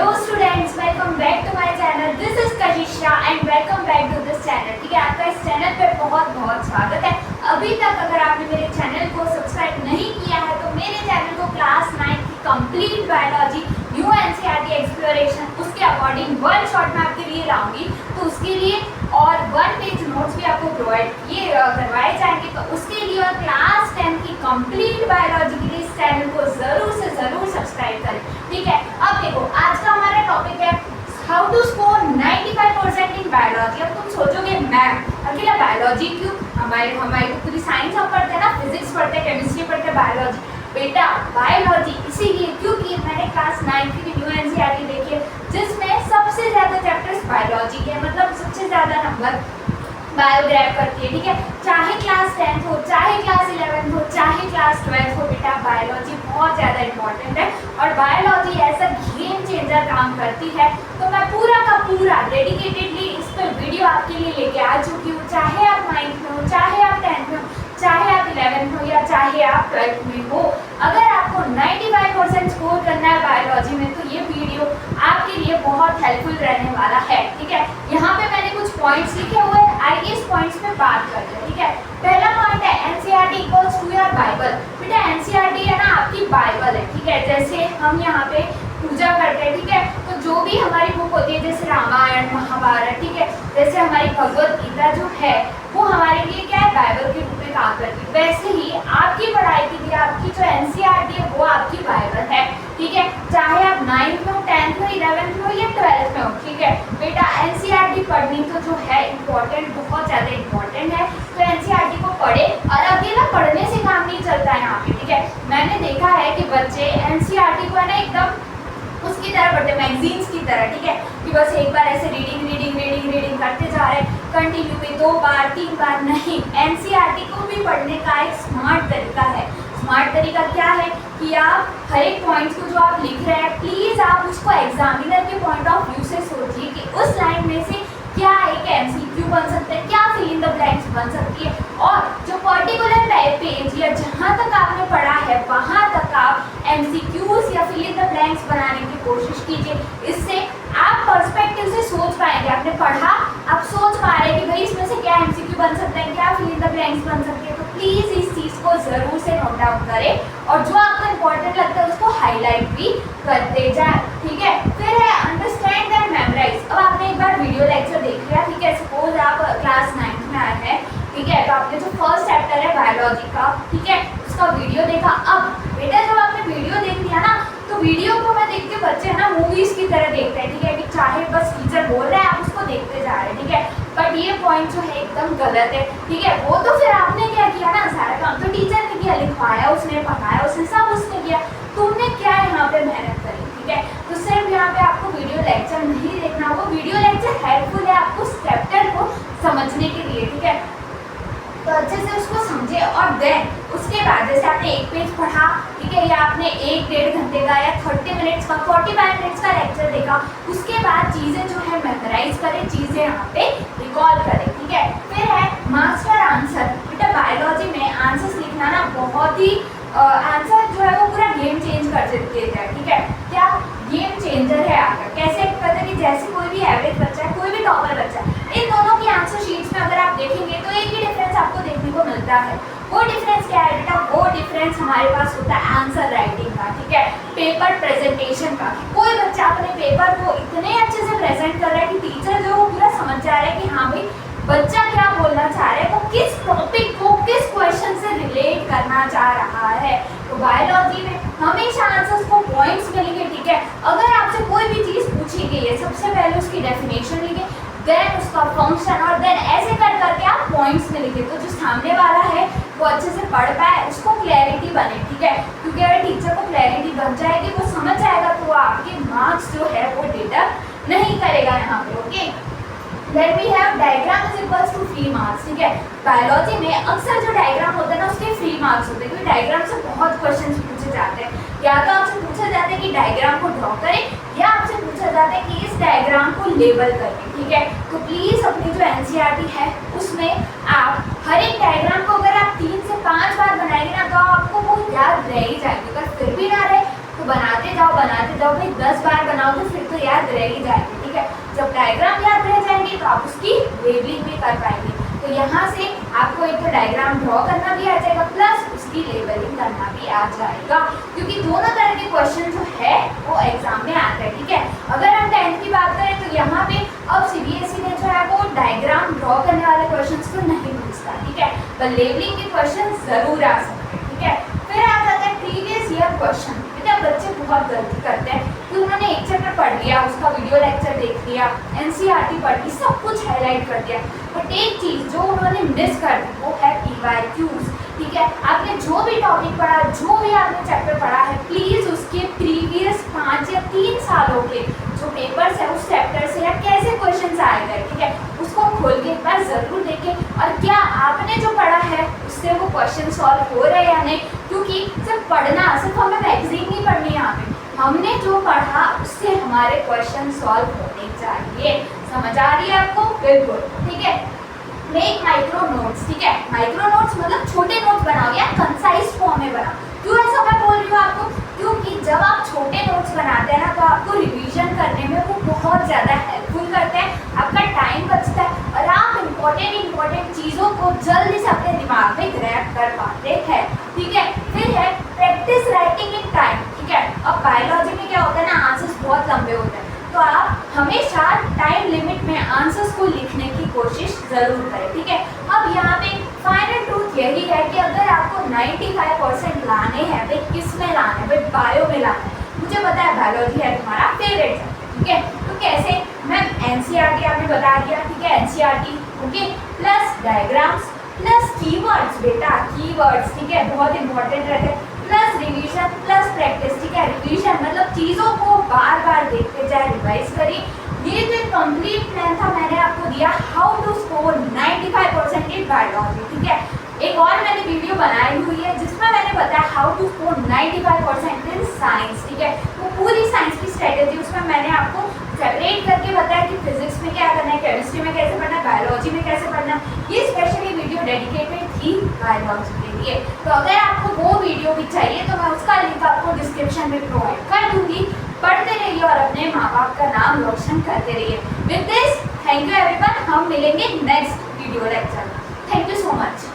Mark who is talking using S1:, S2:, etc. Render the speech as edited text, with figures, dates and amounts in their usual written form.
S1: Hello students, welcome back to my channel. This is Kashisha and welcome back to this channel. ठीक है, आपका इस channel पे बहुत बहुत स्वागत है। अभी तक अगर आपने मेरे चैनल को सब्सक्राइब नहीं किया है तो मेरे चैनल को क्लास 9 की complete biology new NCERT exploration उसके अकॉर्डिंग वन शॉट में आपके लिए लाऊंगी, तो उसके लिए और 1 पेज नोट्स भी आपको प्रोवाइड करवाए जाएंगे। तो उसके लिए और क्लास 10 की कंप्लीट बायोलॉजी के लिए इस चैनल को जरूर से जरूर सब्सक्राइब करें। ठीक है, अब देखो आज का हमारा टॉपिक है how to score 95% in biology. अब तुम सोचोगे मैम अकेला बायोलॉजी क्यों, हमारी तो पूरी साइंस हम पढ़ते हैं ना, फिजिक्स पढ़ते हैं, केमिस्ट्री पढ़ते हैं, बायोलॉजी। बेटा बायोलॉजी इसीलिए क्योंकि मैंने क्लास 9 की न्यू एनसीईआरटी देखी है जिसमें सबसे ज़्यादा चैप्टर्स बायोलॉजी के, मतलब सबसे ज़्यादा नंबर बायोग्राफ करती है। ठीक है, चाहे क्लास 10 हो, चाहे क्लास 11 हो, चाहे क्लास 12 हो, बेटा बायोलॉजी बहुत ज़्यादा इंपॉर्टेंट है और बायोलॉजी ऐसा गेम चेंजर काम करती है। तो मैं पूरा का पूरा डेडिकेटेडली इस पर वीडियो आपके लिए लेके आ चुकी हूँ। चाहे आप 9th में हो, चाहे आप 10th में हो, चाहे आप 11th हो या चाहे आप 12th में हो, अगर आपको 95% स्कोर करना है बायोलॉजी में तो ये वीडियो आपके लिए बहुत हेल्पफुल रहने वाला है। ठीक है, यहाँ पे मैंने कुछ पॉइंट्स लिखे हुए हैं, आइए इस पॉइंट्स पे बात करते हैं। ठीक है, पहला पॉइंट है NCERT equals to your Bible. बेटा एनसीईआरटी है ना आपकी बाइबल है। ठीक है, जैसे हम यहाँ पे पूजा करते हैं, ठीक है, तो जो भी हमारी बुक होती है जैसे रामायण महाभारत, ठीक है, जैसे हमारी भगवत गीता जो है वो हमारे लिए क्या है, बाइबल के रूप में काम करती है। वैसे ही आपकी पढ़ाई के लिए आपकी जो एनसीईआरटी है वो आपकी बाइबल है। ठीक है, चाहे आप 9th में हो, 10th में, 11th में हो या 12th में हो। ठीक है बेटा, एनसीईआरटी पढ़नी तो जो है इम्पोर्टेंट, बहुत ज़्यादा इम्पोर्टेंट है। तो एनसीईआरटी को पढ़े और अकेला पढ़ने से काम नहीं चलता है यहाँ पे। ठीक है, मैंने देखा है कि बच्चे एनसीईआरटी को है ना एकदम उसकी तरह पढ़ते, मैगजीन्स की तरह। ठीक है, कि बस एक बार ऐसे रीडिंग रीडिंग रीडिंग रीडिंग करते जा रहे हैं कंटिन्यू में 2 बार 3 बार नहीं। एनसीईआरटी को भी पढ़ने का एक स्मार्ट तरीका है। स्मार्ट तरीका क्या है कि आप हर एक पॉइंट्स को जो आप लिख रहे हैं प्लीज़ आप उसको एग्जामिनर के पॉइंट ऑफ व्यू से सोचिए कि उस लाइन में से क्या एक एमसीक्यू बन सकता है, क्या फिल इन द ब्लैंक्स बन सकती है, और जो पर्टिकुलर पेज या जहाँ तक आपने पढ़ा है वहाँ तक आप एमसीक्यूज या फिल इन द ब्लैंक्स बनाने की कोशिश कीजिए। इससे आप पर्सपेक्टिव से सोच पाएंगे। आपने पढ़ा, आप सोच पा रहे हैं कि भाई इसमें से क्या एमसीक्यू बन सकता है, क्या फिल इन द ब्लैंक्स बन सकते हैं। तो प्लीज़ इस चीज़ को ज़रूर से नोट डाउन करें और जो आपको इम्पोर्टेंट लगता है उसको हाईलाइट भी करते जाए। ठीक है, फिर है अंडरस्टैंड एंड मेमोराइज। अब आपने एक बार वीडियो लेक्चर देख लिया, ठीक है, सपोज आप क्लास 9th में आए हैं, ठीक है, तो आपने जो फर्स्ट चैप्टर है बायोलॉजी का, ठीक है, उसका वीडियो देखा। अब बेटा जब आपने वीडियो देख लिया ना तो वीडियो को मैं देख के बच्चे है ना मूवीज की तरह देखते हैं। ठीक है, कि चाहे बस टीचर बोल रहे हैं आप उसको देखते जा रहे हैं। ठीक है, बट ये पॉइंट जो है एकदम गलत है। ठीक है, वो तो फिर आपने क्या किया ना, सारा काम तो टीचर ने किया, लिखवाया उसने, पढ़ाया उसने, सब उसने किया, तुमने क्या यहाँ पे मेहनत करी। ठीक है, तो सिर्फ यहाँ पे आपको वीडियो लेक्चर नहीं देखना, वो वीडियो लेक्चर हेल्पफुल है आपको उस चैप्टर को समझने के लिए। ठीक है, तो अच्छे से उसको समझे और देन उसके बाद जैसे आपने एक पेज पढ़ा, ठीक है, या आपने 1-1.5 घंटे का या 30 मिनट्स का 45 मिनट्स का लेक्चर देखा, उसके बाद चीज़ें जो है मेमोराइज करें, चीज़ें यहाँ पे रिकॉल करें। ठीक है, फिर है मास्टर आंसर। बेटा बायोलॉजी में आंसर्स लिखना ना बहुत ही आंसर जो है वो पूरा गेम चेंज कर देते हैं। ठीक है, क्या गेम चेंजर है आपका। कैसे पता है कि जैसे कोई भी एवरेज बच्चा है, कोई भी टॉपर बच्चा है, इन दोनों की आंसर शीट्स में अगर आप देखेंगे तो एक ही डिफरेंस आपको देखने को मिलता है। वो डिफरेंस क्या है बेटा, वो डिफरेंस हमारे पास होता है आंसर राइटिंग का। ठीक है, पेपर प्रेजेंटेशन का। कोई बच्चा अपने पेपर को इतने अच्छे से प्रेजेंट कर रहा है कि टीचर जो वो पूरा समझ जा रहा है कि हाँ भाई बच्चा क्या बोलना चाह रहा है, वो किस टॉपिक को किस क्वेश्चन से रिलेट करना चाह रहा है। तो बायोलॉजी में हमेशा आंसर्स को पॉइंट्स मिलेंगे। ठीक है, अगर आपसे कोई भी चीज़ पूछी गई है सबसे पहले उसकी डेफिनेशन लिखे, देन उसका फंक्शन और देन ऐसे कर करके आप पॉइंट्स में लिखे, तो जो सामने वाला है वो अच्छे से पढ़ पाए, उसको क्लैरिटी बने। ठीक है, क्योंकि अगर टीचर को क्लैरिटी बन जाएगी, वो समझ जाएगा, तो वो आपके मार्क्स जो है वो डिडक्ट नहीं करेगा यहाँ पे। Okay, then we have diagram is equals to free marks. ठीक है, बायोलॉजी में अक्सर जो डायग्राम होता है ना उसके फ्री मार्क्स होते हैं, क्योंकि डायग्राम से बहुत क्वेश्चन पूछे जाते हैं। या तो आपसे पूछा जाता है कि डायग्राम को ड्रॉ करें, या आपसे पूछा जाता है कि इस डायग्राम को लेबल करें। ठीक है, तो प्लीज़ अपनी जो एनसीईआरटी है उसमें आप हर एक डायग्राम को अगर आप 3 से 5 बार बनाएंगे ना तो आपको वो याद रह ही जाएगी। अगर फिर भी ना रहे तो बनाते जाओ भाई, 10 बार बनाओगे फिर तो से याद रह ही जाएंगे, ठीक है। जब डायग्राम याद रह जाएंगे तो आप उसकी लेबलिंग भी कर पाएंगे। तो यहाँ से आपको एक तो डायग्राम ड्रॉ करना भी आ जाएगा प्लस उसकी लेबलिंग करना भी आ जाएगा, क्योंकि दोनों तरह के क्वेश्चन जो है वो एग्जाम में आते हैं, ठीक है। अगर हम 10th की बात करें तो यहाँ पे अब CBSE ने जो है वो डायग्राम ड्रॉ करने वाले क्वेश्चंस तो नहीं पूछता, ठीक है, पर लेबलिंग के क्वेश्चन जरूर आ सकते हैं, ठीक है। फिर आ जाता है प्रीवियस ईयर क्वेश्चन। बेटा बच्चे बहुत गलती करते हैं कि उन्होंने एक चैप्टर पढ़ लिया, उसका वीडियो लेक्चर देख लिया, NCERT पढ़ ली, सब कुछ हाईलाइट कर दिया, बट एक चीज जो उन्होंने मिस कर दी वो है PYQs, ठीक है। आपने जो भी टॉपिक पढ़ा, जो भी आपने चैप्टर पढ़ा है, प्लीज उसके प्रीवियस 5 या 3 सालों के जो पेपर्स है उस चैप्टर से या कैसे क्वेश्चंस आए गए, ठीक है, उसको खोल के एक बार जरूर देखें और क्या आपने जो पढ़ा है उससे वो क्वेश्चन सॉल्व हो रहे हैं या नहीं, क्योंकि सिर्फ पढ़ना, सिर्फ हमें मैगजीन नहीं पढ़नी है, यहाँ पे हमने जो पढ़ा उससे हमारे क्वेश्चन सॉल्व होने चाहिए। समझ आ रही है आपको? बिल्कुल, ठीक है। मेक माइक्रो नोट्स, ठीक है। माइक्रो नोट्स मतलब छोटे नोट्स बनाओ या कंसाइज फॉर्म में बनाओ। क्यों ऐसा मैं बोल रही हूँ आपको? क्योंकि जब आप छोटे नोट्स बनाते हैं ना तो आपको रिवीजन करने में वो बहुत ज़्यादा हेल्पफुल करते हैं, आपका टाइम बचता है और आप इम्पोर्टेंट चीज़ों को जल्दी से अपने दिमाग में ग्रैब कर पाते हैं, ठीक है। फिर है प्रैक्टिस राइटिंग इन टाइम, ठीक है। अब बायोलॉजी में क्या होता है ना, आंसर्स बहुत लंबे होते हैं, तो आप हमेशा टाइम लिमिट में आंसर्स को लिखने की कोशिश जरूर करें, ठीक है। अब यहाँ पे फाइनल ट्रूथ यही है कि अगर आपको 95% लाने हैं, भाई किस में लाना है, भाई बायो में लाना है, मुझे पता है बायोलॉजी है तुम्हारा फेवरेट सब्जेक्ट, ठीक है, तो कैसे मैम NCERT आपने बता दिया, ठीक है, NCERT okay, plus diagrams plus keywords, बेटा कीवर्ड्स, ठीक है, बहुत इंपॉर्टेंट रहते हैं, प्लस रिवीजन प्लस प्रैक्टिस, ठीक है। रिवीजन मतलब चीज़ों को बार बार देखते जाए, रिवाइज करिए। ये जो कंप्लीट प्लान था मैंने आपको दिया, how to score 95% in biology, ठीक है। एक और मैंने वीडियो बनाई हुई है जिसमें मैंने बताया how to score 95% in science, ठीक है। वो पूरी साइंस की स्ट्रेटेजी उसमें मैंने आपको सेपरेट करके बताया कि फिजिक्स में क्या करना है, केमिस्ट्री में कैसे पढ़ना है, बायोलॉजी में कैसे पढ़ना है। ये स्पेशली वीडियो डेडिकेटेड थी बायोलॉजी के लिए, तो अगर आपको वो वीडियो भी चाहिए तो मैं उसका लिंक आपको डिस्क्रिप्शन में प्रोवाइड कर दूंगी। पढ़ते रहिए और अपने माँ बाप का नाम रोशन करते रहिए। With this thank you everyone, हम मिलेंगे नेक्स्ट वीडियो लेक्चर में। Thank you so much.